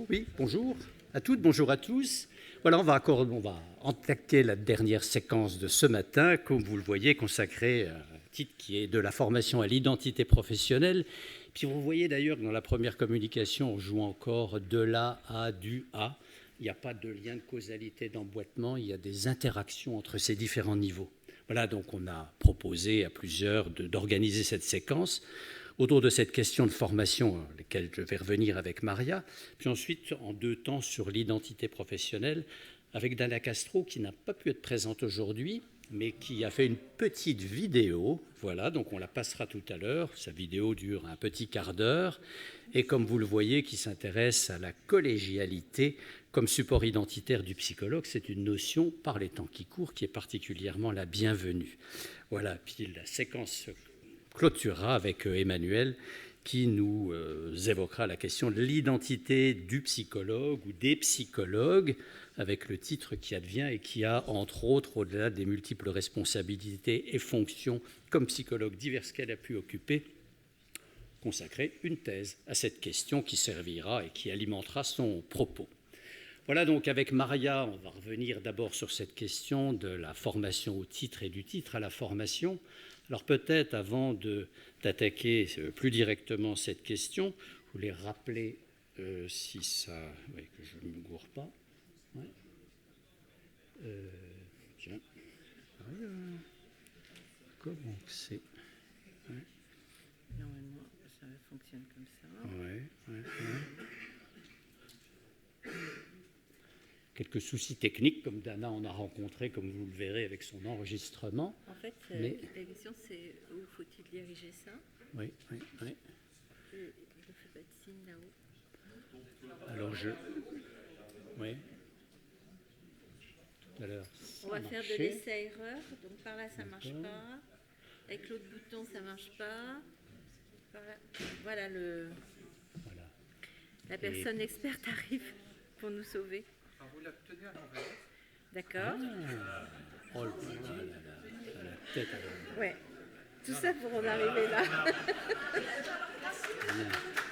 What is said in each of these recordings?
micro. Oui, bonjour à toutes, bonjour à tous. Voilà, on va entaquer la dernière séquence de ce matin, comme vous le voyez, consacrée à un titre qui est de la formation à l'identité professionnelle. Puis vous voyez d'ailleurs que dans la première communication, on joue encore de l'A à du A. Il n'y a pas de lien de causalité d'emboîtement, il y a des interactions entre ces différents niveaux. Voilà, donc on a proposé à plusieurs d'organiser cette séquence autour de cette question de formation, à laquelle je vais revenir avec Maria, puis ensuite en deux temps sur l'identité professionnelle, avec Dana Castro, qui n'a pas pu être présente aujourd'hui, mais qui a fait une petite vidéo. Voilà, donc on la passera tout à l'heure. Sa vidéo dure un petit quart d'heure, et comme vous le voyez, qui s'intéresse à la collégialité comme support identitaire du psychologue. C'est une notion, par les temps qui courent, qui est particulièrement la bienvenue. Voilà, puis la séquence clôturera avec Emmanuel qui nous évoquera la question de l'identité du psychologue ou des psychologues, avec le titre qui advient et qui a, entre autres, au-delà des multiples responsabilités et fonctions comme psychologue diverses qu'elle a pu occuper, consacré une thèse à cette question qui servira et qui alimentera son propos. Voilà, donc avec Maria, on va revenir d'abord sur cette question de la formation au titre et du titre à la formation. Alors peut-être avant d'attaquer plus directement cette question, je voulais rappeler, si ça... Oui, que je ne me gourre pas. Ouais. Tiens. Comment c'est ouais. Normalement, ça fonctionne comme ça. Ouais. Quelques soucis techniques, comme Dana en a rencontré, comme vous le verrez avec son enregistrement. En fait, la question, c'est où faut-il diriger ça? Oui. Je ne fais pas de signe là-haut. Alors oui. Tout à l'heure. On va faire de l'essai-erreur. Donc par là, ça ne marche pas. Avec l'autre bouton, ça ne marche pas. Voilà, la personne experte arrive pour nous sauver. Vous la tenez à l'envers. D'accord. Oh la tête à l'envers. Ouais. Tout ça pour en arriver là.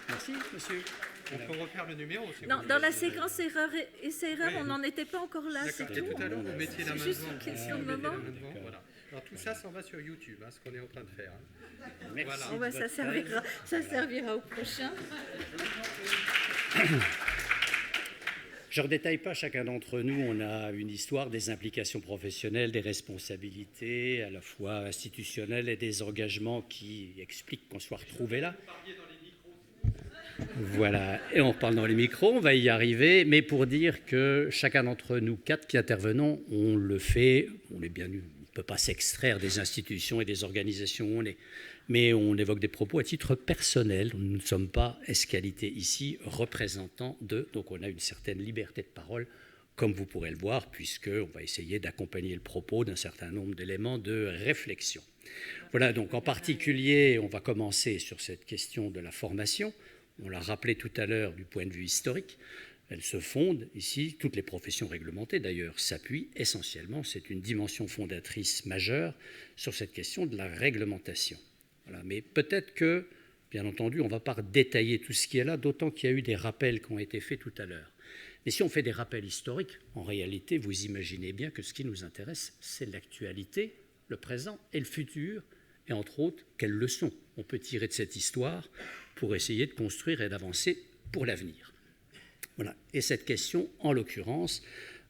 Merci, monsieur. On peut refaire le numéro aussi. Non, dans la séquence essai-erreur, on n'en était pas encore là, c'est D'accord. Et tout. tout à l'heure, vous mettiez la main devant. C'est juste une question de moment. Voilà. Alors tout ça, ça va sur YouTube, ce qu'on est en train de faire. Merci. Voilà. Ça servira au prochain. Je ne redétaille pas, chacun d'entre nous, on a une histoire des implications professionnelles, des responsabilités, à la fois institutionnelles et des engagements qui expliquent qu'on soit retrouvé là. Voilà, et on parle dans les micros, on va y arriver, mais pour dire que chacun d'entre nous, quatre qui intervenons, on le fait, on est bien nu, on ne peut pas s'extraire des institutions et des organisations où on est, mais on évoque des propos à titre personnel. Nous ne sommes pas escalité ici représentants de, donc on a une certaine liberté de parole, comme vous pourrez le voir, puisqu'on va essayer d'accompagner le propos d'un certain nombre d'éléments de réflexion. Voilà, donc en particulier, on va commencer sur cette question de la formation. On l'a rappelé tout à l'heure du point de vue historique. Elle se fonde ici, toutes les professions réglementées d'ailleurs s'appuient essentiellement, c'est une dimension fondatrice majeure sur cette question de la réglementation. Voilà, mais peut-être que, bien entendu, on ne va pas détailler tout ce qui est là, d'autant qu'il y a eu des rappels qui ont été faits tout à l'heure. Mais si on fait des rappels historiques, en réalité, vous imaginez bien que ce qui nous intéresse, c'est l'actualité, le présent et le futur, et entre autres, quelles leçons on peut tirer de cette histoire pour essayer de construire et d'avancer pour l'avenir. Voilà. Et cette question, en l'occurrence,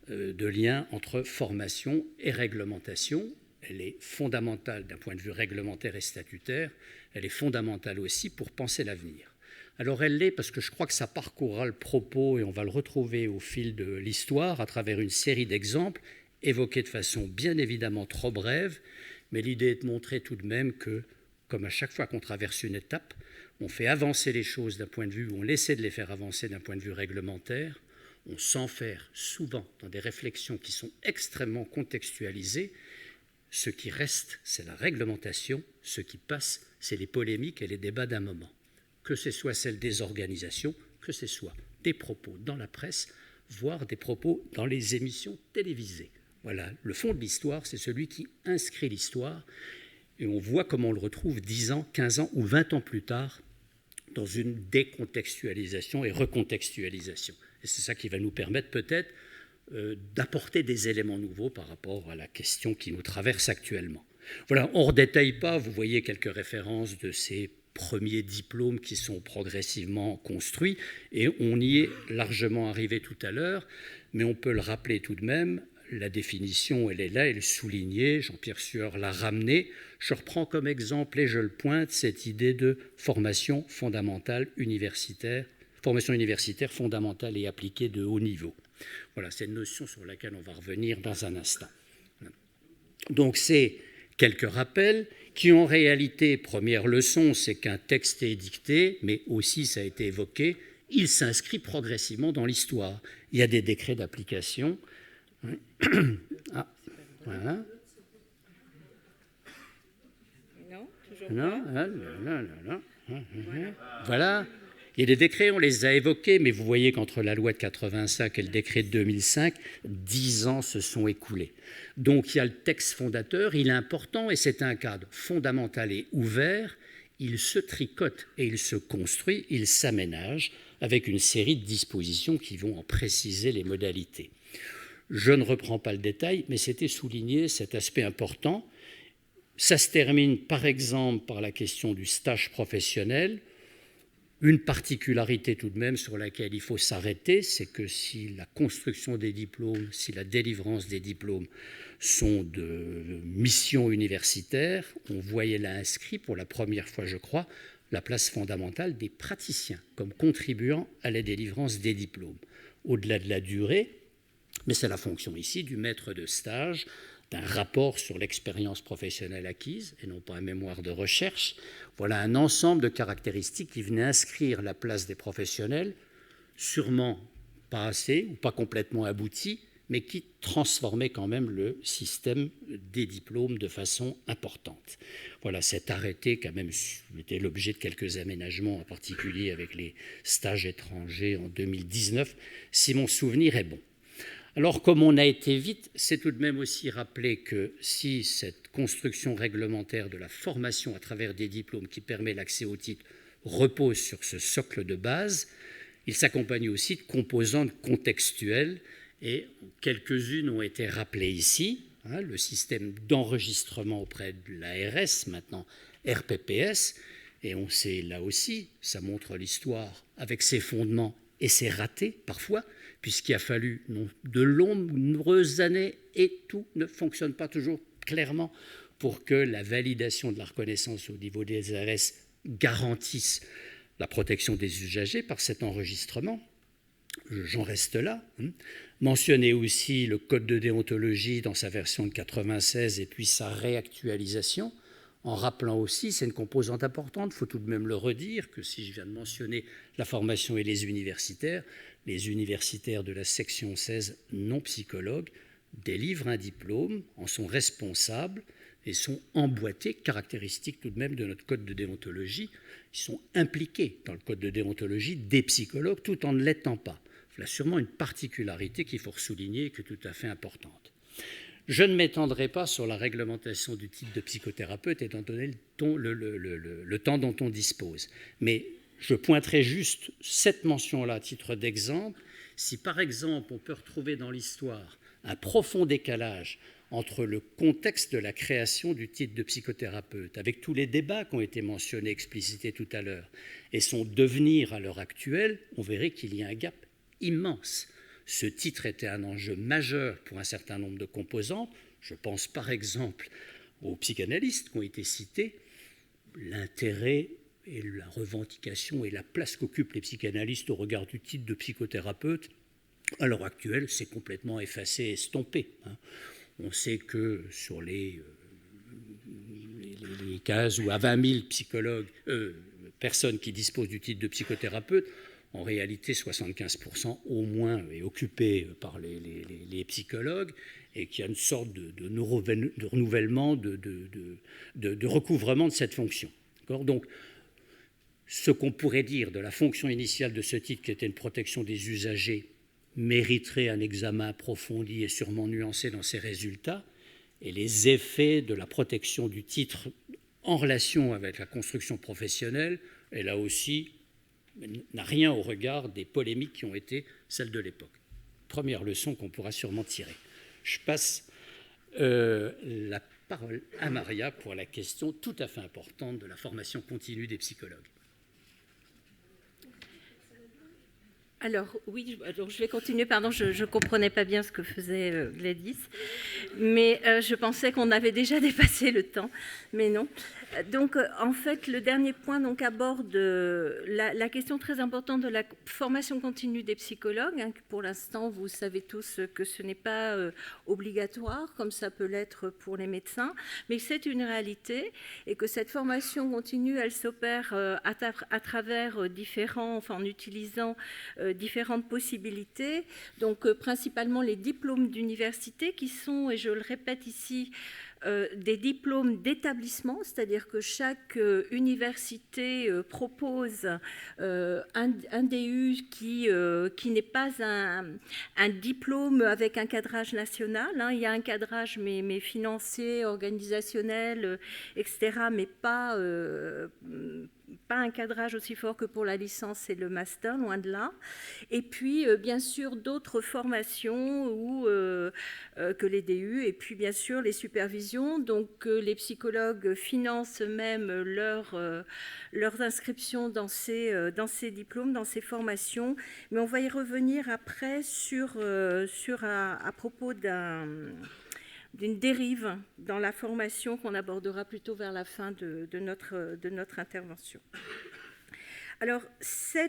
de lien entre formation et réglementation, elle est fondamentale d'un point de vue réglementaire et statutaire, elle est fondamentale aussi pour penser l'avenir. Alors elle l'est parce que je crois que ça parcourra le propos et on va le retrouver au fil de l'histoire à travers une série d'exemples évoqués de façon bien évidemment trop brève, mais l'idée est de montrer tout de même que, comme à chaque fois qu'on traverse une étape, on fait avancer les choses d'un point de vue, on essaie de les faire avancer d'un point de vue réglementaire, on s'enferre souvent dans des réflexions qui sont extrêmement contextualisées. Ce qui reste, c'est la réglementation. Ce qui passe, c'est les polémiques et les débats d'un moment. Que ce soit celle des organisations, que ce soit des propos dans la presse, voire des propos dans les émissions télévisées. Voilà, le fond de l'histoire, c'est celui qui inscrit l'histoire. Et on voit comment on le retrouve 10 ans, 15 ans ou 20 ans plus tard dans une décontextualisation et recontextualisation. Et c'est ça qui va nous permettre peut-être d'apporter des éléments nouveaux par rapport à la question qui nous traverse actuellement. Voilà, on ne détaille pas, vous voyez quelques références de ces premiers diplômes qui sont progressivement construits, et on y est largement arrivé tout à l'heure, mais on peut le rappeler tout de même, la définition, elle est là, elle est soulignée, Jean-Pierre Sueur l'a ramenée. Je reprends comme exemple, et je le pointe, cette idée de formation fondamentale universitaire, formation universitaire fondamentale et appliquée de haut niveau. Voilà, c'est une notion sur laquelle on va revenir dans un instant. Donc c'est quelques rappels qui en réalité, première leçon, c'est qu'un texte est dicté, mais aussi, ça a été évoqué, il s'inscrit progressivement dans l'histoire. Il y a des décrets d'application. Ah, voilà. Non, toujours Non, pas. Voilà. Il y a des décrets, on les a évoqués, mais vous voyez qu'entre la loi de 85 et le décret de 2005, 10 ans se sont écoulés. Donc il y a le texte fondateur, il est important et c'est un cadre fondamental et ouvert. Il se tricote et il se construit, il s'aménage avec une série de dispositions qui vont en préciser les modalités. Je ne reprends pas le détail, mais c'était souligné cet aspect important. Ça se termine par exemple par la question du stage professionnel. Une particularité tout de même sur laquelle il faut s'arrêter, c'est que si la construction des diplômes, si la délivrance des diplômes sont de mission universitaire, on voyait là inscrit pour la première fois, je crois, la place fondamentale des praticiens comme contribuant à la délivrance des diplômes. Au-delà de la durée, mais c'est la fonction ici du maître de stage, d'un rapport sur l'expérience professionnelle acquise et non pas un mémoire de recherche. Voilà un ensemble de caractéristiques qui venaient inscrire la place des professionnels, sûrement pas assez ou pas complètement abouti, mais qui transformait quand même le système des diplômes de façon importante. Voilà, cet arrêté quand même était l'objet de quelques aménagements, en particulier avec les stages étrangers en 2019, si mon souvenir est bon. Alors, comme on a été vite, c'est tout de même aussi rappeler que si cette construction réglementaire de la formation à travers des diplômes qui permet l'accès au titre repose sur ce socle de base, il s'accompagne aussi de composantes contextuelles et quelques-unes ont été rappelées ici. Le système d'enregistrement auprès de l'ARS, maintenant RPPS, et on sait là aussi, ça montre l'histoire avec ses fondements et ses ratés parfois, puisqu'il a fallu de nombreuses années et tout ne fonctionne pas toujours clairement pour que la validation de la reconnaissance au niveau des ARS garantisse la protection des usagers par cet enregistrement. J'en reste là. Mentionner aussi le code de déontologie dans sa version de 96 et puis sa réactualisation, en rappelant aussi, c'est une composante importante, il faut tout de même le redire, que si je viens de mentionner la formation et les universitaires de la section 16 non psychologues délivrent un diplôme, en sont responsables et sont emboîtés, caractéristiques tout de même de notre code de déontologie. Ils sont impliqués dans le code de déontologie des psychologues tout en ne l'étant pas. Voilà sûrement une particularité qu'il faut souligner et qui est tout à fait importante. Je ne m'étendrai pas sur la réglementation du titre de psychothérapeute étant donné le temps dont on dispose. Mais je pointerai juste cette mention-là à titre d'exemple. Si par exemple on peut retrouver dans l'histoire un profond décalage entre le contexte de la création du titre de psychothérapeute, avec tous les débats qui ont été mentionnés, explicités tout à l'heure, et son devenir à l'heure actuelle, on verrait qu'il y a un gap immense. Ce titre était un enjeu majeur pour un certain nombre de composantes. Je pense par exemple aux psychanalystes qui ont été cités. L'intérêt et la revendication et la place qu'occupent les psychanalystes au regard du titre de psychothérapeute, à l'heure actuelle, c'est complètement effacé et estompé. On sait que sur les 15 ou à 20 000 personnes qui disposent du titre de psychothérapeute, en réalité, 75% au moins est occupé par les psychologues et qu'il y a une sorte de renouvellement, de recouvrement de cette fonction. Donc, ce qu'on pourrait dire de la fonction initiale de ce titre, qui était une protection des usagers, mériterait un examen approfondi et sûrement nuancé dans ses résultats, et les effets de la protection du titre en relation avec la construction professionnelle, et là aussi, n'a rien au regard des polémiques qui ont été celles de l'époque. Première leçon qu'on pourra sûrement tirer. Je passe la parole à Maria pour la question tout à fait importante de la formation continue des psychologues. Alors, oui, je vais continuer. Pardon, je ne comprenais pas bien ce que faisait Gladys. Mais je pensais qu'on avait déjà dépassé le temps. Mais non. Donc, en fait, le dernier point donc, aborde la question très importante de la formation continue des psychologues. Hein, pour l'instant, vous savez tous que ce n'est pas obligatoire, comme ça peut l'être pour les médecins. Mais c'est une réalité et que cette formation continue, elle s'opère à travers différents, enfin, en utilisant différentes possibilités, donc principalement les diplômes d'université qui sont, et je le répète ici, des diplômes d'établissement, c'est-à-dire que chaque université propose un DU qui n'est pas un diplôme avec un cadrage national. Hein. Il y a un cadrage mais financier, organisationnel, etc., mais pas un cadrage aussi fort que pour la licence et le master, loin de là. Et puis, bien sûr, d'autres formations que les DU, et puis, bien sûr, les supervisions. Donc, les psychologues financent eux-mêmes leurs inscriptions dans ces diplômes, dans ces formations. Mais on va y revenir après à propos d'une dérive dans la formation qu'on abordera plutôt vers la fin de notre intervention. Alors, ce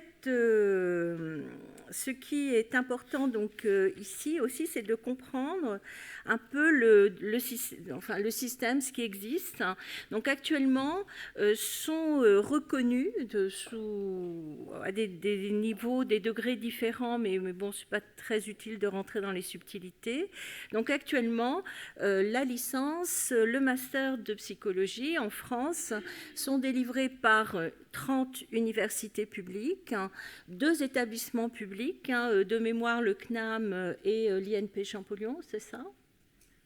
qui est important donc, ici aussi, c'est de comprendre un peu le système, ce qui existe. Donc, actuellement, sont reconnus à des niveaux, des degrés différents, mais bon, ce n'est pas très utile de rentrer dans les subtilités. Donc, actuellement, la licence, le master de psychologie en France sont délivrés par 30 universités publiques, 2 établissements publics, de mémoire le CNAM et l'INP Champollion, c'est ça ?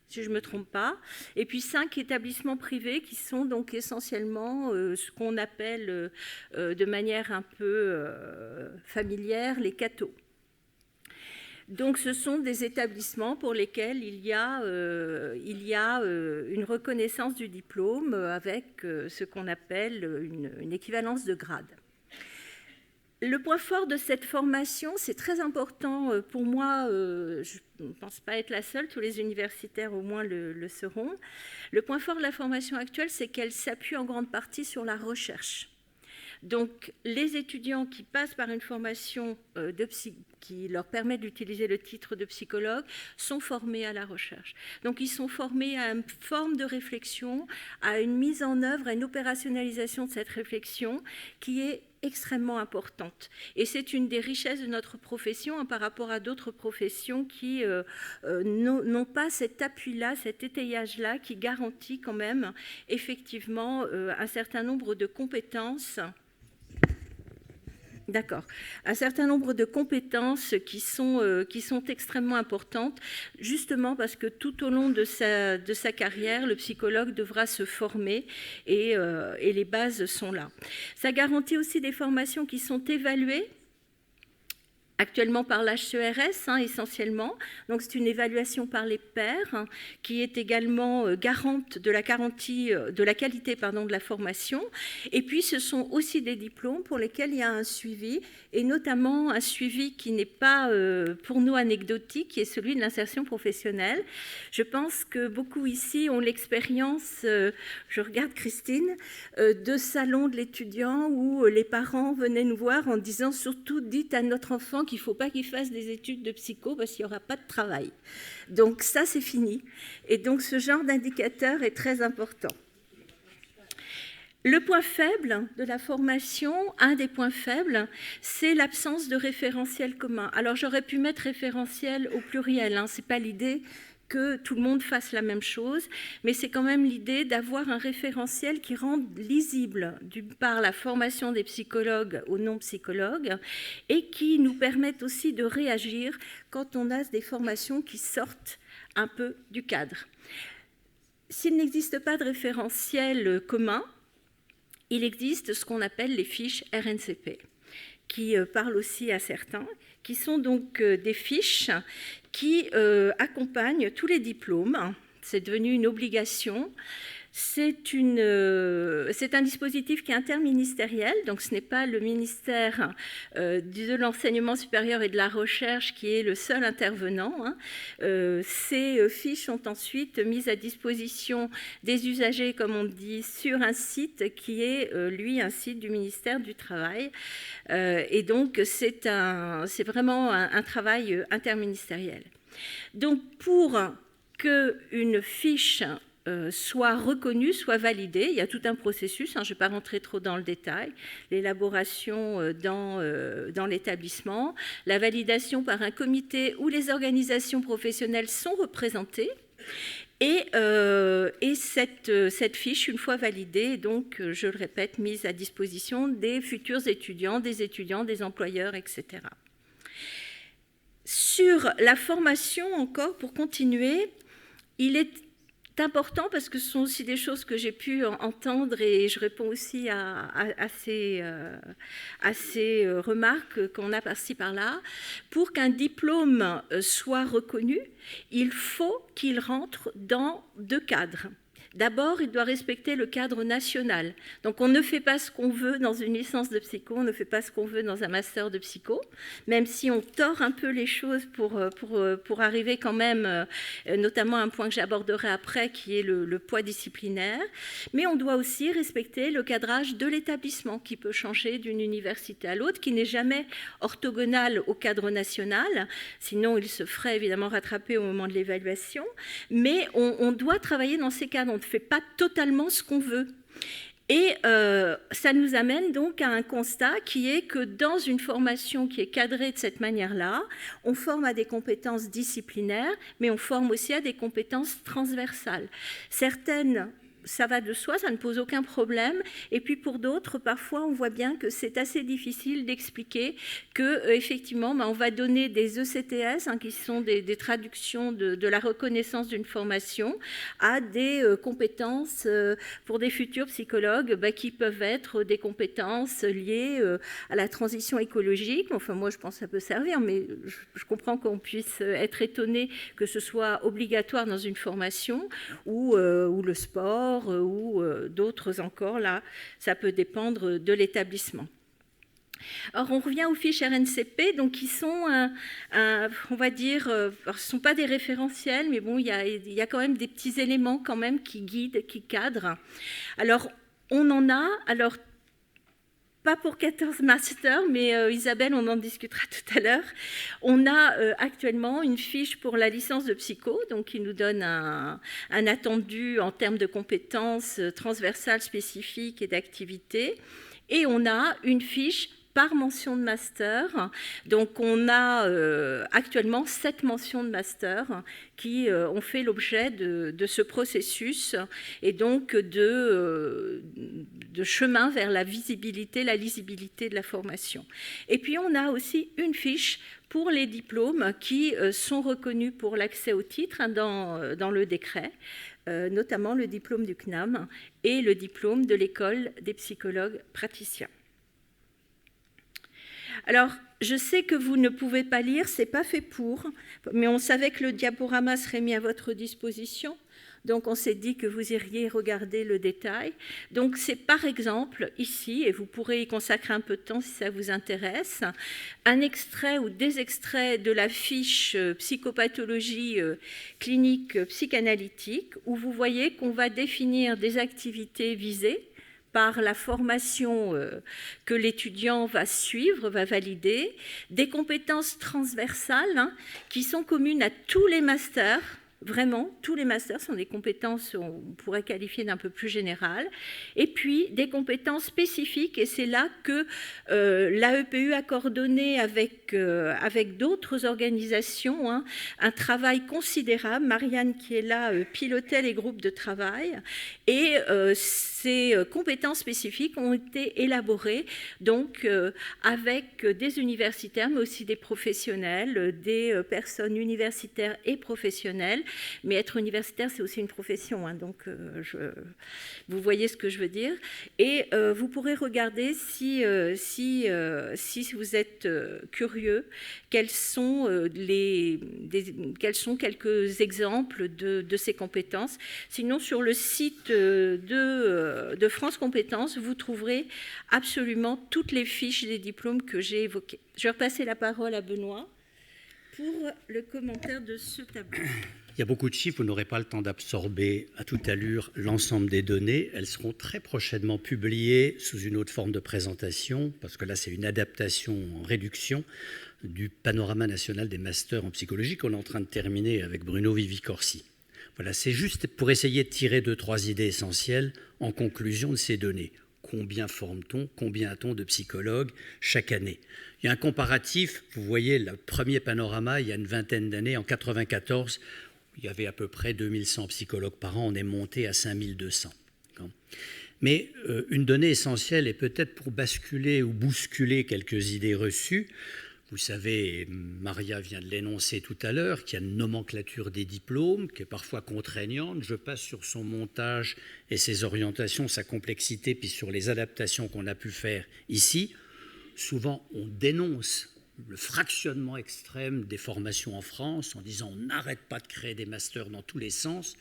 Si je ne me trompe pas, et puis 5 établissements privés qui sont donc essentiellement ce qu'on appelle de manière un peu familière les cathos. Donc ce sont des établissements pour lesquels il y a une reconnaissance du diplôme avec ce qu'on appelle une équivalence de grade. Le point fort de cette formation, c'est très important pour moi, je ne pense pas être la seule, tous les universitaires au moins le seront. Le point fort de la formation actuelle, c'est qu'elle s'appuie en grande partie sur la recherche. Donc, les étudiants qui passent par une formation qui leur permet d'utiliser le titre de psychologue sont formés à la recherche. Donc, ils sont formés à une forme de réflexion, à une mise en œuvre, à une opérationnalisation de cette réflexion qui est extrêmement importante. Et c'est une des richesses de notre profession par rapport à d'autres professions qui n'ont pas cet appui-là, cet étayage-là qui garantit quand même effectivement un certain nombre de compétences. D'accord. Un certain nombre de compétences qui sont extrêmement importantes, justement parce que tout au long de sa carrière, le psychologue devra se former et les bases sont là. Ça garantit aussi des formations qui sont évaluées actuellement par l'HCERS essentiellement. Donc c'est une évaluation par les pairs qui est également garante de la qualité de la formation. Et puis ce sont aussi des diplômes pour lesquels il y a un suivi, et notamment un suivi qui n'est pas pour nous anecdotique, qui est celui de l'insertion professionnelle. Je pense que beaucoup ici ont l'expérience, je regarde Christine, de salons de l'étudiant où les parents venaient nous voir en disant surtout dites à notre enfant qu'il ne faut pas qu'il fasse des études de psycho parce qu'il n'y aura pas de travail. Donc ça, c'est fini. Et donc ce genre d'indicateur est très important. Le point faible de la formation, un des points faibles, c'est l'absence de référentiel commun. Alors j'aurais pu mettre référentiel au pluriel, ce n'est pas l'idée que tout le monde fasse la même chose, mais c'est quand même l'idée d'avoir un référentiel qui rende lisible, d'une part, la formation des psychologues aux non-psychologues, et qui nous permette aussi de réagir quand on a des formations qui sortent un peu du cadre. S'il n'existe pas de référentiel commun, il existe ce qu'on appelle les fiches RNCP. qui parle aussi à certains, qui sont donc des fiches qui accompagnent tous les diplômes. C'est devenu une obligation. C'est un dispositif qui est interministériel, donc ce n'est pas le ministère de l'enseignement supérieur et de la recherche qui est le seul intervenant. Ces fiches sont ensuite mises à disposition des usagers, comme on dit, sur un site qui est, lui, un site du ministère du Travail. Et donc, c'est vraiment un travail interministériel. Donc, pour qu'une fiche soit reconnue, soit validée. Il y a tout un processus, je ne vais pas rentrer trop dans le détail, l'élaboration dans l'établissement, la validation par un comité où les organisations professionnelles sont représentées, et cette fiche, une fois validée, donc, je le répète, mise à disposition des futurs étudiants, des employeurs, etc. Sur la formation, encore, pour continuer, il est important, parce que ce sont aussi des choses que j'ai pu entendre et je réponds aussi à ces remarques qu'on a par-ci par-là. Pour qu'un diplôme soit reconnu, il faut qu'il rentre dans 2 cadres. D'abord, il doit respecter le cadre national. Donc, on ne fait pas ce qu'on veut dans une licence de psycho, on ne fait pas ce qu'on veut dans un master de psycho, même si on tord un peu les choses pour arriver quand même, notamment à un point que j'aborderai après, qui est le poids disciplinaire. Mais on doit aussi respecter le cadrage de l'établissement, qui peut changer d'une université à l'autre, qui n'est jamais orthogonal au cadre national, sinon il se ferait évidemment rattraper au moment de l'évaluation. Mais on doit travailler dans ces cadres. On ne fait pas totalement ce qu'on veut. Et ça nous amène donc à un constat qui est que dans une formation qui est cadrée de cette manière-là, on forme à des compétences disciplinaires, mais on forme aussi à des compétences transversales. Certaines, ça va de soi, ça ne pose aucun problème. Et puis pour d'autres, parfois, on voit bien que c'est assez difficile d'expliquer qu'effectivement, on va donner des ECTS, qui sont des traductions de la reconnaissance d'une formation, à des compétences pour des futurs psychologues qui peuvent être des compétences liées à la transition écologique. Enfin, moi, je pense que ça peut servir, mais je comprends qu'on puisse être étonné que ce soit obligatoire dans une formation ou le sport, ou d'autres encore, là, ça peut dépendre de l'établissement. Alors, on revient aux fiches RNCP, donc qui sont, on va dire, ce ne sont pas des référentiels, mais bon, il y a quand même des petits éléments quand même qui guident, qui cadrent. Alors, on en a, alors, pas pour 14 masters, mais Isabelle, on en discutera tout à l'heure. On a actuellement une fiche pour la licence de psycho, donc qui nous donne un attendu en termes de compétences transversales spécifiques et d'activités. Et on a une fiche par mention de master. Donc, on a actuellement 7 mentions de master qui ont fait l'objet de ce processus et donc de chemin vers la visibilité, la lisibilité de la formation. Et puis, on a aussi une fiche pour les diplômes qui sont reconnus pour l'accès au titre dans le décret, notamment le diplôme du CNAM et le diplôme de l'école des psychologues praticiens. Alors, je sais que vous ne pouvez pas lire, ce n'est pas fait pour, mais on savait que le diaporama serait mis à votre disposition, donc on s'est dit que vous iriez regarder le détail. Donc c'est par exemple ici, et vous pourrez y consacrer un peu de temps si ça vous intéresse, un extrait ou des extraits de la fiche psychopathologie clinique psychanalytique, où vous voyez qu'on va définir des activités visées par la formation que l'étudiant va suivre, va valider, des compétences transversales qui sont communes à tous les masters. Vraiment, tous les masters sont des compétences, on pourrait qualifier d'un peu plus générales, et puis des compétences spécifiques, et c'est là que l'AEPU a coordonné avec d'autres organisations un travail considérable. Marianne, qui est là, pilotait les groupes de travail, et ces compétences spécifiques ont été élaborées donc avec des universitaires, mais aussi des professionnels, des personnes universitaires et professionnelles. Mais être universitaire, c'est aussi une profession, hein, donc vous voyez ce que je veux dire. Et vous pourrez regarder si vous êtes curieux, quels sont quelques exemples de ces compétences. Sinon, sur le site de France Compétences, vous trouverez absolument toutes les fiches des diplômes que j'ai évoqués. Je vais repasser la parole à Benoît pour le commentaire de ce tableau. Il y a beaucoup de chiffres, vous n'aurez pas le temps d'absorber à toute allure l'ensemble des données. Elles seront très prochainement publiées sous une autre forme de présentation, parce que là, c'est une adaptation en réduction du panorama national des masters en psychologie qu'on est en train de terminer avec Bruno Vivicorsi. Voilà, c'est juste pour essayer de tirer 2-3 idées essentielles en conclusion de ces données. Combien forme-t-on, combien a-t-on de psychologues chaque année? Il y a un comparatif, vous voyez le premier panorama il y a une vingtaine d'années, en 1994, il y avait à peu près 2100 psychologues par an, on est monté à 5200. Mais une donnée essentielle, et peut-être pour basculer ou bousculer quelques idées reçues, vous savez, Maria vient de l'énoncer tout à l'heure, qu'il y a une nomenclature des diplômes qui est parfois contraignante. Je passe sur son montage et ses orientations, sa complexité, puis sur les adaptations qu'on a pu faire ici. Souvent, on dénonce le fractionnement extrême des formations en France en disant on n'arrête pas de créer des masters dans tous les sens.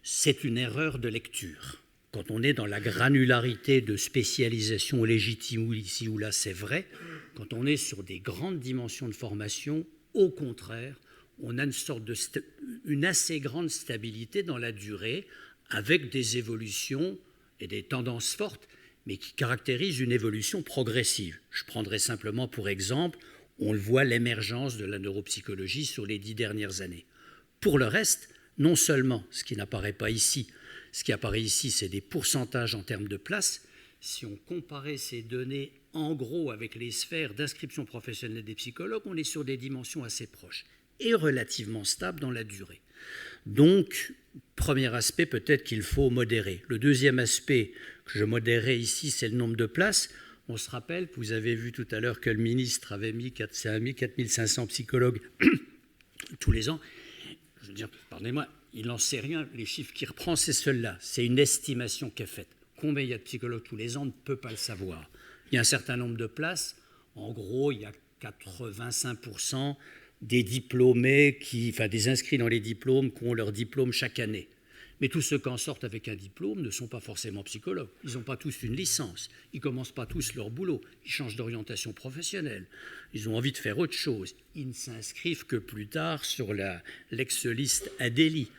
C'est une erreur de lecture. Quand on est dans la granularité de spécialisation légitime ici ou là, c'est vrai. Quand on est sur des grandes dimensions de formation, au contraire, on a une assez grande stabilité dans la durée, avec des évolutions et des tendances fortes, mais qui caractérisent une évolution progressive. Je prendrai simplement pour exemple, on le voit, l'émergence de la neuropsychologie sur les 10 dernières années. Pour le reste, non seulement, ce qui n'apparaît pas ici, ce qui apparaît ici, c'est des pourcentages en termes de places. Si on comparait ces données en gros avec les sphères d'inscription professionnelle des psychologues, on est sur des dimensions assez proches et relativement stables dans la durée. Donc, premier aspect, peut-être qu'il faut modérer. Le deuxième aspect que je modérerai ici, c'est le nombre de places. On se rappelle, vous avez vu tout à l'heure que le ministre avait mis 4500 psychologues tous les ans. Je veux dire, pardonnez-moi, il n'en sait rien. Les chiffres qu'il reprend, c'est ceux-là. C'est une estimation qui est faite. Combien il y a de psychologues tous les ans, on ne peut pas le savoir. Il y a un certain nombre de places. En gros, il y a 85% des diplômés, des inscrits dans les diplômes qui ont leur diplôme chaque année. Mais tous ceux qui en sortent avec un diplôme ne sont pas forcément psychologues. Ils n'ont pas tous une licence. Ils ne commencent pas tous leur boulot. Ils changent d'orientation professionnelle. Ils ont envie de faire autre chose. Ils ne s'inscrivent que plus tard sur l'ex-liste Adélie.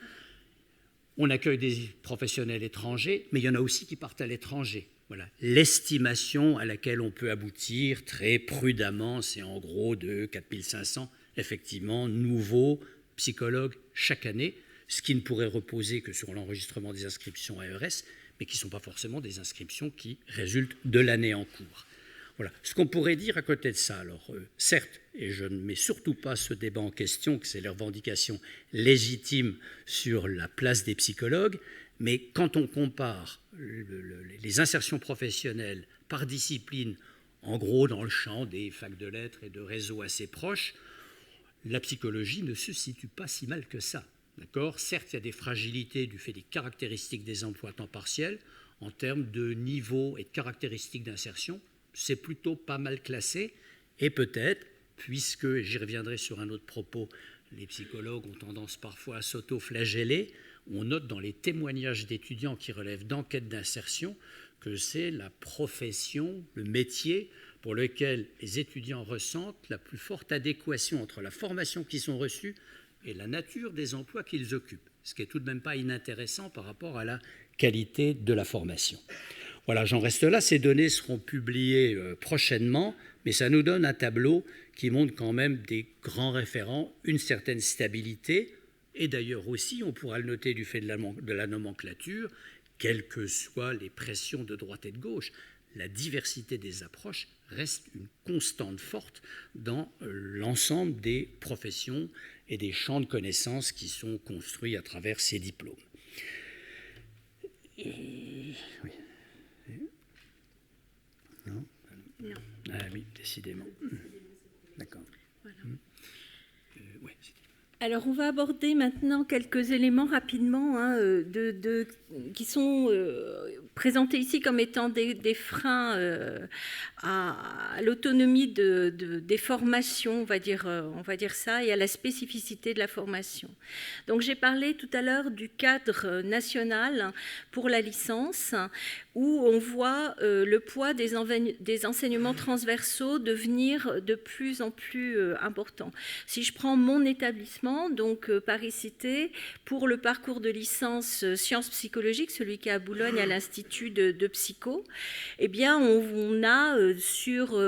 On accueille des professionnels étrangers, mais il y en a aussi qui partent à l'étranger. Voilà. L'estimation à laquelle on peut aboutir très prudemment, c'est en gros de 4500, effectivement, nouveaux psychologues chaque année, ce qui ne pourrait reposer que sur l'enregistrement des inscriptions AERS, mais qui ne sont pas forcément des inscriptions qui résultent de l'année en cours. Voilà. Ce qu'on pourrait dire à côté de ça, alors certes, et je ne mets surtout pas ce débat en question, que c'est les revendications légitimes sur la place des psychologues, mais quand on compare les insertions professionnelles par discipline, en gros dans le champ des facs de lettres et de réseaux assez proches, la psychologie ne se situe pas si mal que ça. D'accord ? Certes, il y a des fragilités du fait des caractéristiques des emplois à temps partiel, en termes de niveau et de caractéristiques d'insertion, c'est plutôt pas mal classé, et peut-être, puisque, et j'y reviendrai sur un autre propos, les psychologues ont tendance parfois à s'auto-flageller, on note dans les témoignages d'étudiants qui relèvent d'enquêtes d'insertion que c'est la profession, le métier pour lequel les étudiants ressentent la plus forte adéquation entre la formation qu'ils ont reçue et la nature des emplois qu'ils occupent, ce qui n'est tout de même pas inintéressant par rapport à la qualité de la formation. Voilà, j'en reste là. Ces données seront publiées prochainement, mais ça nous donne un tableau qui montre quand même des grands référents, une certaine stabilité, et d'ailleurs aussi, on pourra le noter du fait de la nomenclature, quelles que soient les pressions de droite et de gauche, la diversité des approches reste une constante forte dans l'ensemble des professions et des champs de connaissances qui sont construits à travers ces diplômes. Oui. Non. Non. Ah oui, décidément. D'accord. Voilà. Ouais. Alors, on va aborder maintenant quelques éléments rapidement qui sont présentés ici comme étant des freins à l'autonomie des formations, on va dire ça, et à la spécificité de la formation. Donc, j'ai parlé tout à l'heure du cadre national pour la licence, où on voit le poids des enseignements transversaux devenir de plus en plus important. Si je prends mon établissement, donc Paris-Cité, pour le parcours de licence sciences psychologiques, celui qui est à Boulogne à l'Institut de psycho, eh bien on a sur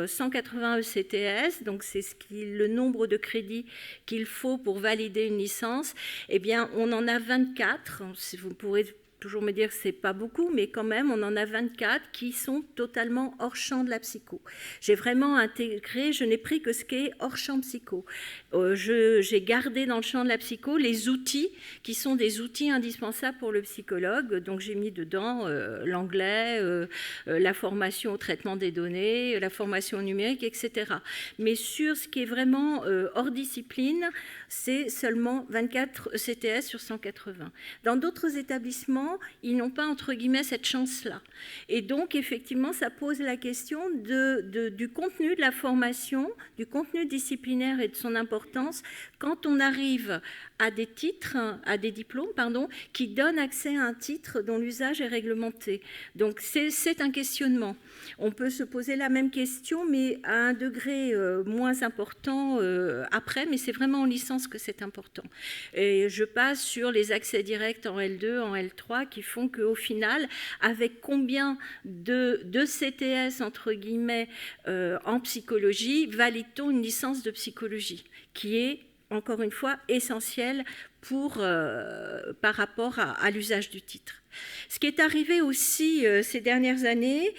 180 ECTS, donc c'est le nombre de crédits qu'il faut pour valider une licence, eh bien on en a 24, vous pourrez toujours me dire que ce n'est pas beaucoup, mais quand même, on en a 24 qui sont totalement hors champ de la psycho. J'ai vraiment intégré, je n'ai pris que ce qui est hors champ psycho. J'ai gardé dans le champ de la psycho les outils qui sont des outils indispensables pour le psychologue. Donc, j'ai mis dedans l'anglais, la formation au traitement des données, la formation numérique, etc. Mais sur ce qui est vraiment hors discipline, c'est seulement 24 ECTS sur 180. Dans d'autres établissements, ils n'ont pas, entre guillemets, cette chance-là. Et donc, effectivement, ça pose la question du contenu de la formation, du contenu disciplinaire et de son importance quand on arrive à des titres, à des diplômes, qui donnent accès à un titre dont l'usage est réglementé. Donc, c'est un questionnement. On peut se poser la même question, mais à un degré moins important après, mais c'est vraiment en licence que c'est important. Et je passe sur les accès directs en L2, en L3, qui font qu'au final, avec combien de CTS, entre guillemets, en psychologie, valide-t-on une licence de psychologie, qui est, encore une fois, essentielle par rapport à l'usage du titre. Ce qui est arrivé aussi ces dernières années,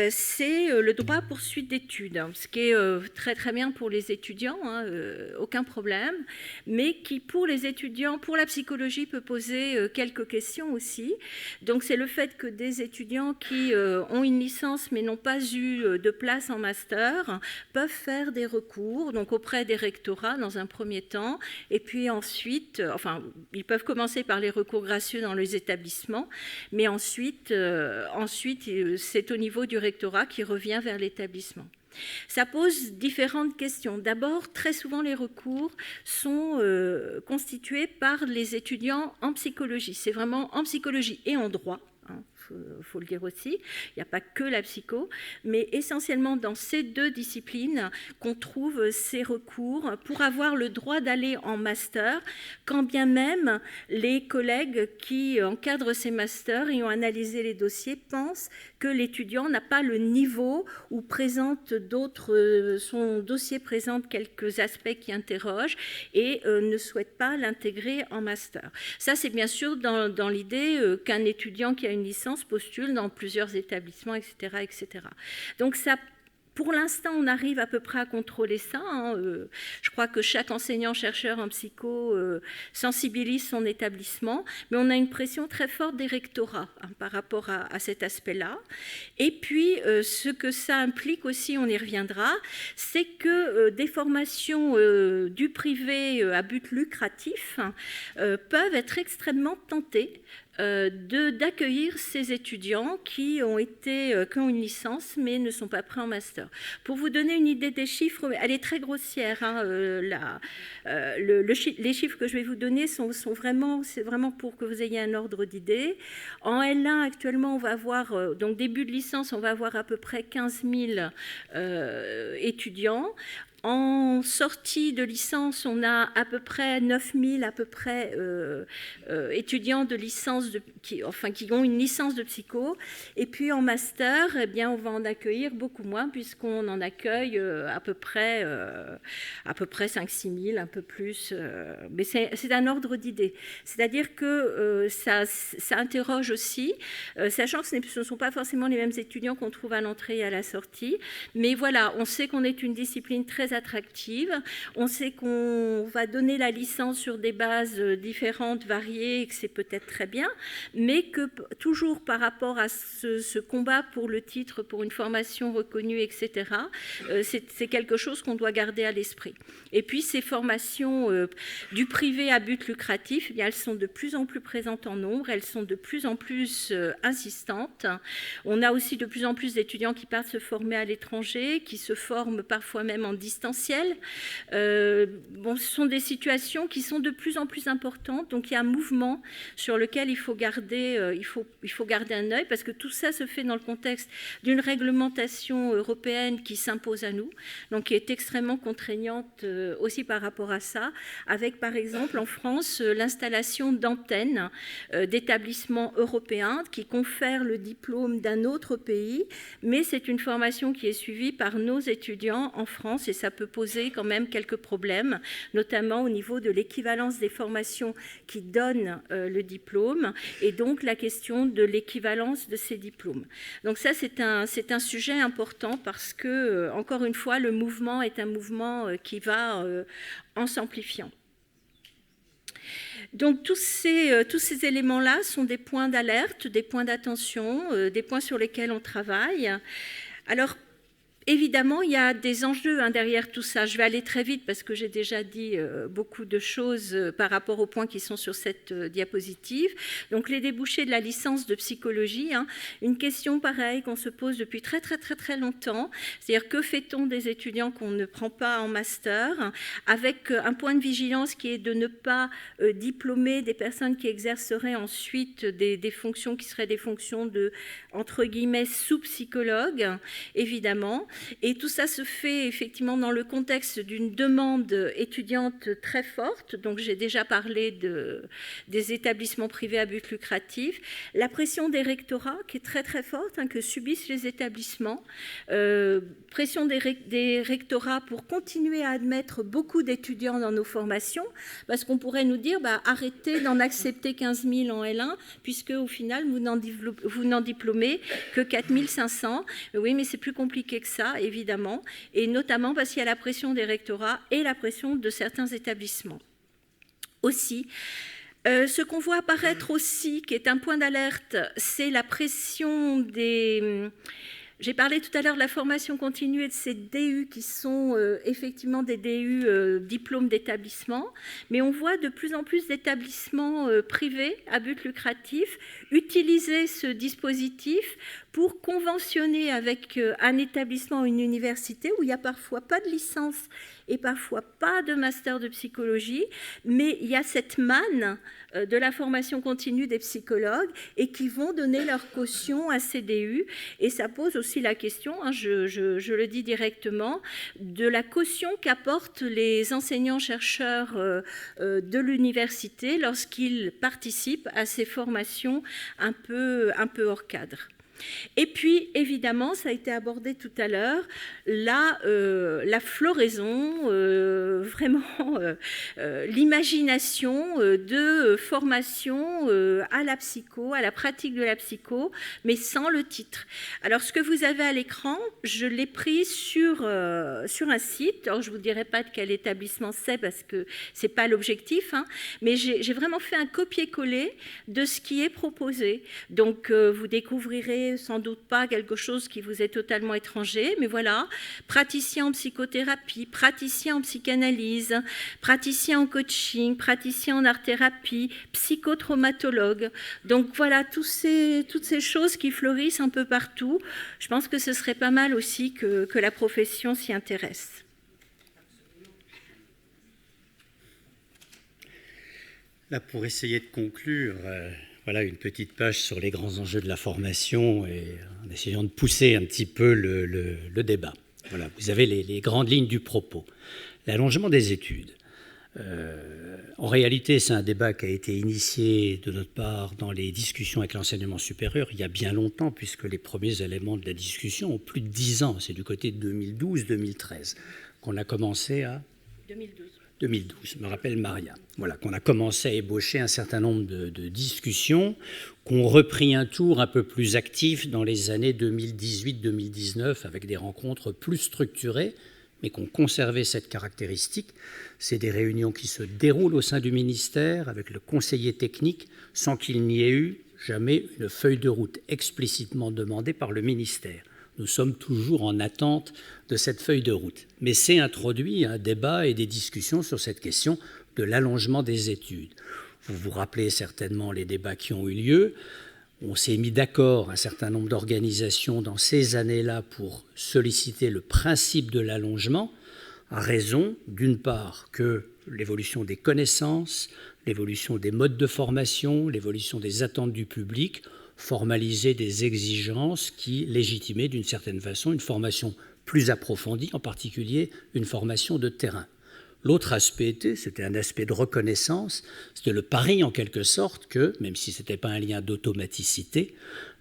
c'est le droit à poursuite d'études, ce qui est très très bien pour les étudiants, aucun problème, mais qui pour les étudiants, pour la psychologie, peut poser quelques questions aussi. Donc c'est le fait que des étudiants qui ont une licence mais n'ont pas eu de place en master peuvent faire des recours, donc auprès des rectorats dans un premier temps, et puis ensuite, ils peuvent commencer par les recours gracieux dans les établissements, mais ensuite c'est au niveau du rectorat qui revient vers l'établissement. Ça pose différentes questions. D'abord, très souvent, les recours sont constitués par les étudiants en psychologie. C'est vraiment en psychologie et en droit. Il faut le dire aussi, il n'y a pas que la psycho, mais essentiellement dans ces deux disciplines qu'on trouve ces recours pour avoir le droit d'aller en master, quand bien même les collègues qui encadrent ces masters et ont analysé les dossiers pensent que l'étudiant n'a pas le niveau ou son dossier présente quelques aspects qui interrogent et ne souhaite pas l'intégrer en master. Ça, c'est bien sûr dans l'idée qu'un étudiant qui a une licence postule dans plusieurs établissements, etc., etc. Donc ça, pour l'instant, on arrive à peu près à contrôler ça. Je crois que chaque enseignant-chercheur en psycho sensibilise son établissement, mais on a une pression très forte des rectorats par rapport à cet aspect-là. Et puis, ce que ça implique aussi, on y reviendra, c'est que des formations du privé à but lucratif peuvent être extrêmement tentées d'accueillir ces étudiants qui ont une licence mais ne sont pas prêts en master. Pour vous donner une idée des chiffres, elle est très grossière. Les chiffres que je vais vous donner c'est vraiment pour que vous ayez un ordre d'idée. En L1, actuellement, on va avoir, donc début de licence, on va avoir à peu près 15 000 étudiants. En sortie de licence, on a à peu près 9 000 étudiants de licence qui ont une licence de psycho. Et puis en master, eh bien, on va en accueillir beaucoup moins puisqu'on en accueille à peu près 5-6 000, un peu plus. Mais c'est un ordre d'idée. C'est-à-dire que ça interroge aussi, sachant que ce ne sont pas forcément les mêmes étudiants qu'on trouve à l'entrée et à la sortie. Mais voilà, on sait qu'on est une discipline très très attractive. On sait qu'on va donner la licence sur des bases différentes, variées, et que c'est peut-être très bien, mais que toujours par rapport à ce combat pour le titre, pour une formation reconnue, etc., c'est quelque chose qu'on doit garder à l'esprit. Et puis ces formations du privé à but lucratif, eh bien, elles sont de plus en plus présentes en nombre, elles sont de plus en plus insistantes. On a aussi de plus en plus d'étudiants qui partent se former à l'étranger, qui se forment parfois même en distanciel. Ce sont des situations qui sont de plus en plus importantes, donc il y a un mouvement sur lequel il faut garder un œil, parce que tout ça se fait dans le contexte d'une réglementation européenne qui s'impose à nous, donc qui est extrêmement contraignante aussi par rapport à ça, avec par exemple en France l'installation d'antennes d'établissements européens qui confèrent le diplôme d'un autre pays, mais c'est une formation qui est suivie par nos étudiants en France et ça peut poser quand même quelques problèmes, notamment au niveau de l'équivalence des formations qui donnent le diplôme et donc la question de l'équivalence de ces diplômes. Donc ça, c'est un sujet important parce que, encore une fois, le mouvement est un mouvement qui va en s'amplifiant. Donc tous ces éléments-là sont des points d'alerte, des points d'attention, des points sur lesquels on travaille. Alors, évidemment, il y a des enjeux derrière tout ça. Je vais aller très vite parce que j'ai déjà dit beaucoup de choses par rapport aux points qui sont sur cette diapositive. Donc, les débouchés de la licence de psychologie, une question pareille qu'on se pose depuis très, très, très, très longtemps. C'est-à-dire, que fait-on des étudiants qu'on ne prend pas en master, avec un point de vigilance qui est de ne pas diplômer des personnes qui exerceraient ensuite des fonctions qui seraient des fonctions de, entre guillemets, sous-psychologue, évidemment. Et tout ça se fait effectivement dans le contexte d'une demande étudiante très forte. Donc j'ai déjà parlé des établissements privés à but lucratif. La pression des rectorats qui est très très forte, que subissent les établissements. Pression des rectorats pour continuer à admettre beaucoup d'étudiants dans nos formations, parce qu'on pourrait nous dire arrêtez d'en accepter 15 000 en L1, puisque au final vous n'en diplômez que 4 500. Oui, mais c'est plus compliqué que ça, évidemment, et notamment parce qu'il y a la pression des rectorats et la pression de certains établissements. Aussi, ce qu'on voit apparaître aussi, qui est un point d'alerte, c'est la pression des... J'ai parlé tout à l'heure de la formation continue et de ces DU qui sont effectivement des DU diplômes d'établissement, mais on voit de plus en plus d'établissements privés à but lucratif utiliser ce dispositif pour conventionner avec un établissement ou une université où il n'y a parfois pas de licence et parfois pas de master de psychologie, mais il y a cette manne de la formation continue des psychologues et qui vont donner leur caution à ces DU. Et ça pose aussi la question, je le dis directement, de la caution qu'apportent les enseignants-chercheurs de l'université lorsqu'ils participent à ces formations un peu hors cadre. Et puis, évidemment, ça a été abordé tout à l'heure, la floraison, vraiment l'imagination de formation à la psycho, à la pratique de la psycho, mais sans le titre. Alors, ce que vous avez à l'écran, je l'ai pris sur un site. Alors, je ne vous dirai pas de quel établissement c'est parce que ce n'est pas l'objectif, mais j'ai vraiment fait un copier-coller de ce qui est proposé. Donc, vous découvrirez sans doute pas quelque chose qui vous est totalement étranger, mais voilà, praticien en psychothérapie, praticien en psychanalyse, praticien en coaching, praticien en art-thérapie, psychotraumatologue. Donc voilà, toutes ces choses qui fleurissent un peu partout. Je pense que ce serait pas mal aussi que la profession s'y intéresse. Là, pour essayer de conclure... Voilà une petite page sur les grands enjeux de la formation et en essayant de pousser un petit peu le débat. Voilà, vous avez les grandes lignes du propos. L'allongement des études. En réalité, c'est un débat qui a été initié de notre part dans les discussions avec l'enseignement supérieur il y a bien longtemps, puisque les premiers éléments de la discussion ont plus de 10 ans. C'est du côté de 2012-2013 qu'on a commencé à... 2012, me rappelle Maria. Voilà, qu'on a commencé à ébaucher un certain nombre de discussions, qu'on repris un tour un peu plus actif dans les années 2018-2019 avec des rencontres plus structurées, mais qui ont conservé cette caractéristique. C'est des réunions qui se déroulent au sein du ministère avec le conseiller technique sans qu'il n'y ait eu jamais une feuille de route explicitement demandée par le ministère. Nous sommes toujours en attente de cette feuille de route. Mais c'est introduit un débat et des discussions sur cette question de l'allongement des études. Vous vous rappelez certainement les débats qui ont eu lieu. On s'est mis d'accord, un certain nombre d'organisations dans ces années-là, pour solliciter le principe de l'allongement, à raison, d'une part, que l'évolution des connaissances, l'évolution des modes de formation, l'évolution des attentes du public formalisaient des exigences qui légitimaient d'une certaine façon une formation plus approfondie, en particulier une formation de terrain. L'autre aspect c'était un aspect de reconnaissance, c'était le pari en quelque sorte que, même si ce n'était pas un lien d'automaticité,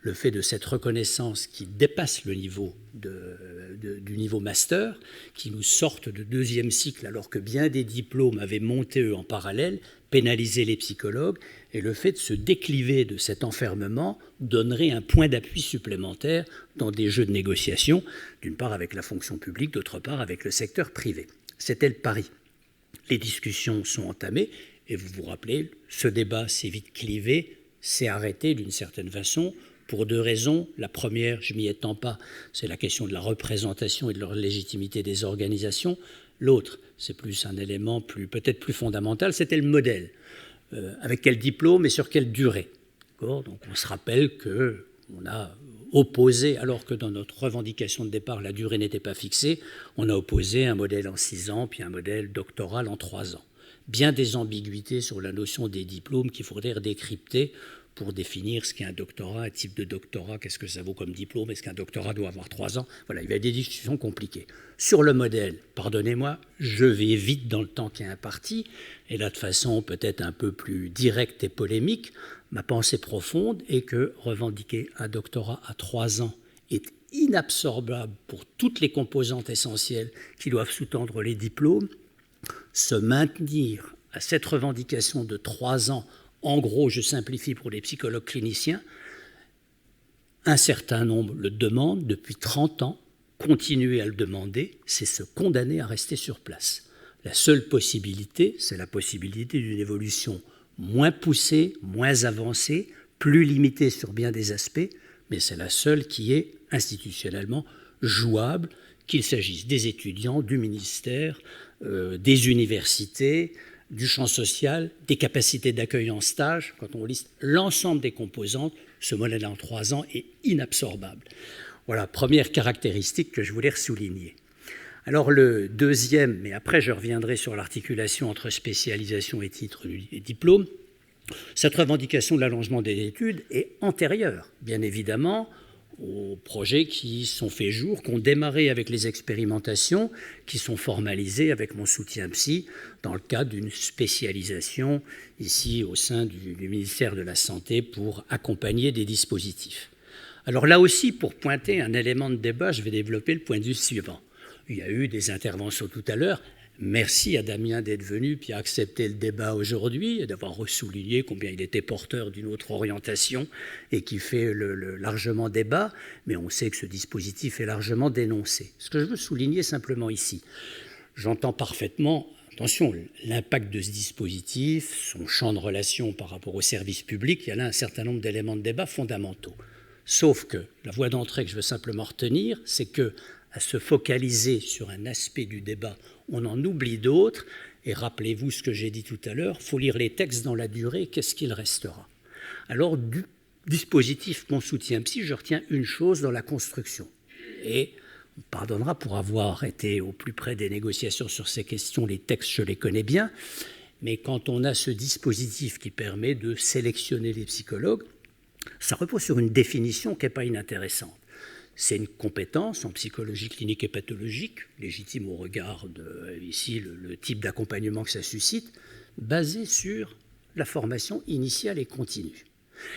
le fait de cette reconnaissance qui dépasse le niveau du niveau master, qui nous sorte de deuxième cycle alors que bien des diplômes avaient monté eux en parallèle, pénalisé les psychologues, et le fait de se décliver de cet enfermement donnerait un point d'appui supplémentaire dans des jeux de négociation, d'une part avec la fonction publique, d'autre part avec le secteur privé. C'était le pari. Les discussions sont entamées, et vous vous rappelez, ce débat s'est vite clivé, s'est arrêté d'une certaine façon, pour deux raisons. La première, je m'y étends pas, c'est la question de la représentation et de la légitimité des organisations. L'autre, c'est plus un élément peut-être plus fondamental, c'était le modèle. Avec quel diplôme et sur quelle durée. Donc on se rappelle qu'on a opposé, alors que dans notre revendication de départ, la durée n'était pas fixée, on a opposé un modèle en 6 ans, puis un modèle doctoral en 3 ans. Bien des ambiguïtés sur la notion des diplômes qu'il faudrait décrypter pour définir ce qu'est un doctorat, un type de doctorat, qu'est-ce que ça vaut comme diplôme, est-ce qu'un doctorat doit avoir 3 ans. Voilà, il y a des discussions compliquées. Sur le modèle, pardonnez-moi, je vais vite dans le temps qui est imparti, et là de façon peut-être un peu plus directe et polémique, ma pensée profonde est que revendiquer un doctorat à 3 ans est inabsorbable pour toutes les composantes essentielles qui doivent sous-tendre les diplômes. Se maintenir à cette revendication de 3 ans, en gros, je simplifie pour les psychologues cliniciens, un certain nombre le demandent depuis 30 ans, continuer à le demander, c'est se condamner à rester sur place. La seule possibilité, c'est la possibilité d'une évolution moins poussée, moins avancée, plus limitée sur bien des aspects, mais c'est la seule qui est institutionnellement jouable, qu'il s'agisse des étudiants, du ministère, des universités, du champ social, des capacités d'accueil en stage. Quand on liste l'ensemble des composantes, ce modèle en 3 ans est inabsorbable. Voilà, première caractéristique que je voulais souligner. Alors le deuxième, mais après je reviendrai sur l'articulation entre spécialisation et titre et diplôme, cette revendication de l'allongement des études est antérieure, bien évidemment, aux projets qui sont faits jour, qui ont démarré avec les expérimentations, qui sont formalisées avec mon soutien psy dans le cadre d'une spécialisation ici au sein du ministère de la Santé pour accompagner des dispositifs. Alors là aussi, pour pointer un élément de débat, je vais développer le point de vue suivant. Il y a eu des interventions tout à l'heure. Merci à Damien d'être venu puis à accepter le débat aujourd'hui et d'avoir ressouligné combien il était porteur d'une autre orientation et qui fait largement débat, mais on sait que ce dispositif est largement dénoncé. Ce que je veux souligner simplement ici, j'entends parfaitement, attention, l'impact de ce dispositif, son champ de relation par rapport au service public, il y a là un certain nombre d'éléments de débat fondamentaux. Sauf que la voie d'entrée que je veux simplement retenir, c'est que à se focaliser sur un aspect du débat, on en oublie d'autres. Et rappelez-vous ce que j'ai dit tout à l'heure, il faut lire les textes dans la durée, qu'est-ce qu'il restera? Alors, du dispositif Mon soutien psy, je retiens une chose dans la construction. Et on me pardonnera pour avoir été au plus près des négociations sur ces questions, les textes, je les connais bien, mais quand on a ce dispositif qui permet de sélectionner les psychologues, ça repose sur une définition qui n'est pas inintéressante. C'est une compétence en psychologie clinique et pathologique, légitime au regard de, ici, le type d'accompagnement que ça suscite, basée sur la formation initiale et continue.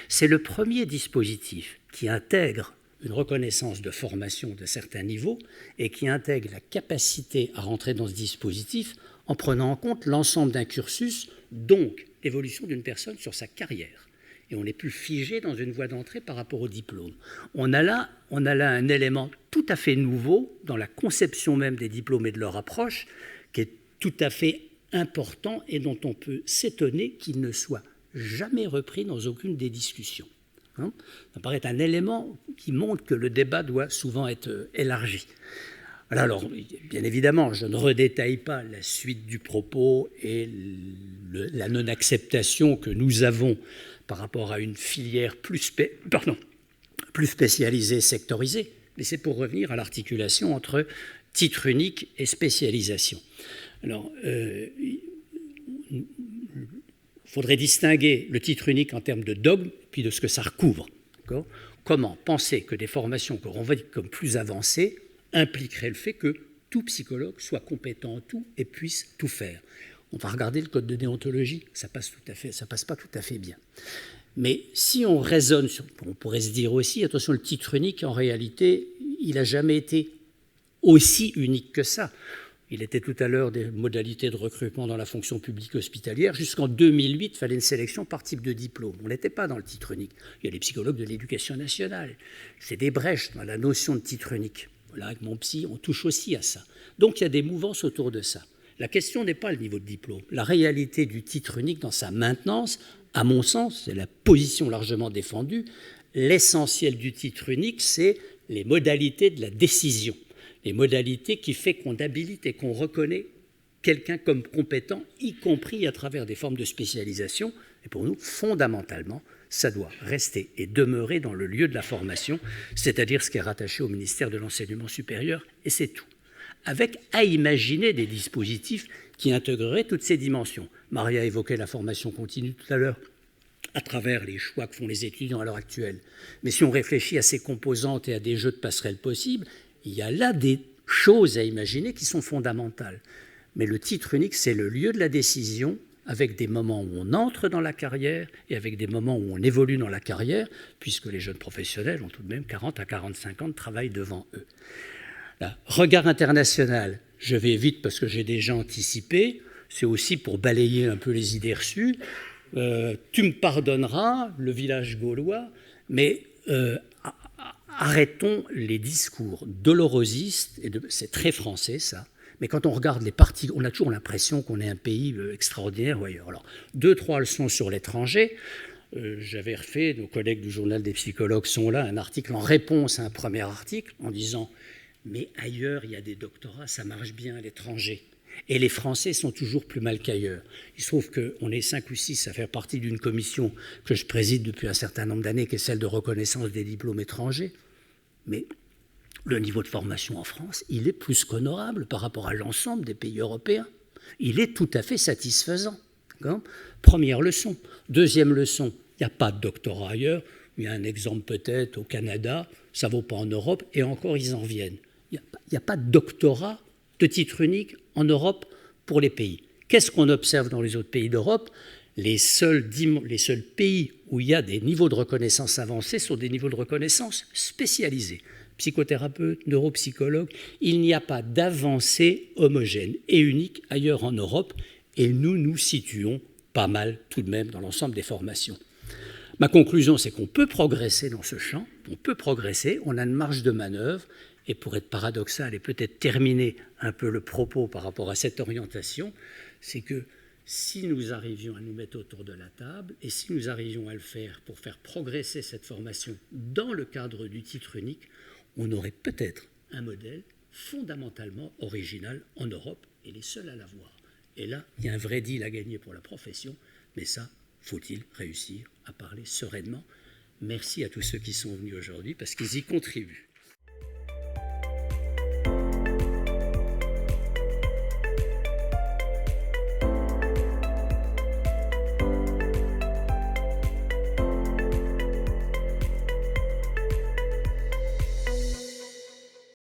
C'est le premier dispositif qui intègre une reconnaissance de formation de certains niveaux et qui intègre la capacité à rentrer dans ce dispositif en prenant en compte l'ensemble d'un cursus, donc l'évolution d'une personne sur sa carrière. Et on n'est plus figé dans une voie d'entrée par rapport au diplôme. On a là un élément tout à fait nouveau dans la conception même des diplômes et de leur approche, qui est tout à fait important et dont on peut s'étonner qu'il ne soit jamais repris dans aucune des discussions. Ça paraît un élément qui montre que le débat doit souvent être élargi. Voilà, alors, bien évidemment, je ne redétaille pas la suite du propos et la non-acceptation que nous avons par rapport à une filière plus spécialisée, sectorisée, mais c'est pour revenir à l'articulation entre titre unique et spécialisation. Alors, il faudrait distinguer le titre unique en termes de dogme puis de ce que ça recouvre. Comment penser que des formations qu'on va dire comme plus avancées impliqueraient le fait que tout psychologue soit compétent en tout et puisse tout faire. On va regarder le code de déontologie, ça passe pas tout à fait bien. Mais si on raisonne sur, on pourrait se dire aussi, attention, le titre unique, en réalité, il n'a jamais été aussi unique que ça. Il était tout à l'heure des modalités de recrutement dans la fonction publique hospitalière. Jusqu'en 2008, il fallait une sélection par type de diplôme. On n'était pas dans le titre unique. Il y a les psychologues de l'éducation nationale. C'est des brèches dans la notion de titre unique. Là, avec mon psy, on touche aussi à ça. Donc, il y a des mouvances autour de ça. La question n'est pas le niveau de diplôme. La réalité du titre unique dans sa maintenance, à mon sens, c'est la position largement défendue. L'essentiel du titre unique, c'est les modalités de la décision. Les modalités qui fait qu'on habilite et qu'on reconnaît quelqu'un comme compétent, y compris à travers des formes de spécialisation. Et pour nous, fondamentalement, ça doit rester et demeurer dans le lieu de la formation, c'est-à-dire ce qui est rattaché au ministère de l'Enseignement supérieur, et c'est tout. Avec à imaginer des dispositifs qui intégreraient toutes ces dimensions. Maria évoquait la formation continue tout à l'heure, à travers les choix que font les étudiants à l'heure actuelle. Mais si on réfléchit à ces composantes et à des jeux de passerelles possibles, il y a là des choses à imaginer qui sont fondamentales. Mais le titre unique, c'est le lieu de la décision, avec des moments où on entre dans la carrière et avec des moments où on évolue dans la carrière, puisque les jeunes professionnels ont tout de même 40 à 45 ans de travail devant eux. Là, regard international, je vais vite parce que j'ai déjà anticipé, c'est aussi pour balayer un peu les idées reçues. Tu me pardonneras, le village gaulois, mais arrêtons les discours dolorosistes, et c'est très français ça, mais quand on regarde les parties, on a toujours l'impression qu'on est un pays extraordinaire ou ailleurs. Alors, 2-3 leçons sur l'étranger. J'avais refait, nos collègues du journal des psychologues sont là, un article en réponse à un premier article en disant « Mais ailleurs, il y a des doctorats, ça marche bien à l'étranger. Et les Français sont toujours plus mal qu'ailleurs. » Il se trouve qu'on est 5 ou 6 à faire partie d'une commission que je préside depuis un certain nombre d'années, qui est celle de reconnaissance des diplômes étrangers. Mais le niveau de formation en France, il est plus qu'honorable par rapport à l'ensemble des pays européens. Il est tout à fait satisfaisant. Première leçon. Deuxième leçon, il n'y a pas de doctorat ailleurs. Il y a un exemple peut-être au Canada, ça ne vaut pas en Europe, et encore ils en viennent. Il n'y a pas de doctorat de titre unique en Europe pour les pays. Qu'est-ce qu'on observe dans les autres pays d'Europe ? Les seuls pays où il y a des niveaux de reconnaissance avancés sont des niveaux de reconnaissance spécialisés. Psychothérapeutes, neuropsychologues, il n'y a pas d'avancée homogène et unique ailleurs en Europe, et nous nous situons pas mal tout de même dans l'ensemble des formations. Ma conclusion, c'est qu'on peut progresser dans ce champ, on peut progresser, on a une marge de manœuvre, et pour être paradoxal et peut-être terminer un peu le propos par rapport à cette orientation, c'est que si nous arrivions à nous mettre autour de la table et si nous arrivions à le faire pour faire progresser cette formation dans le cadre du titre unique, on aurait peut-être un modèle fondamentalement original en Europe et les seuls à l'avoir. Et là, il y a un vrai deal à gagner pour la profession, mais ça, faut-il réussir à parler sereinement. Merci à tous ceux qui sont venus aujourd'hui parce qu'ils y contribuent.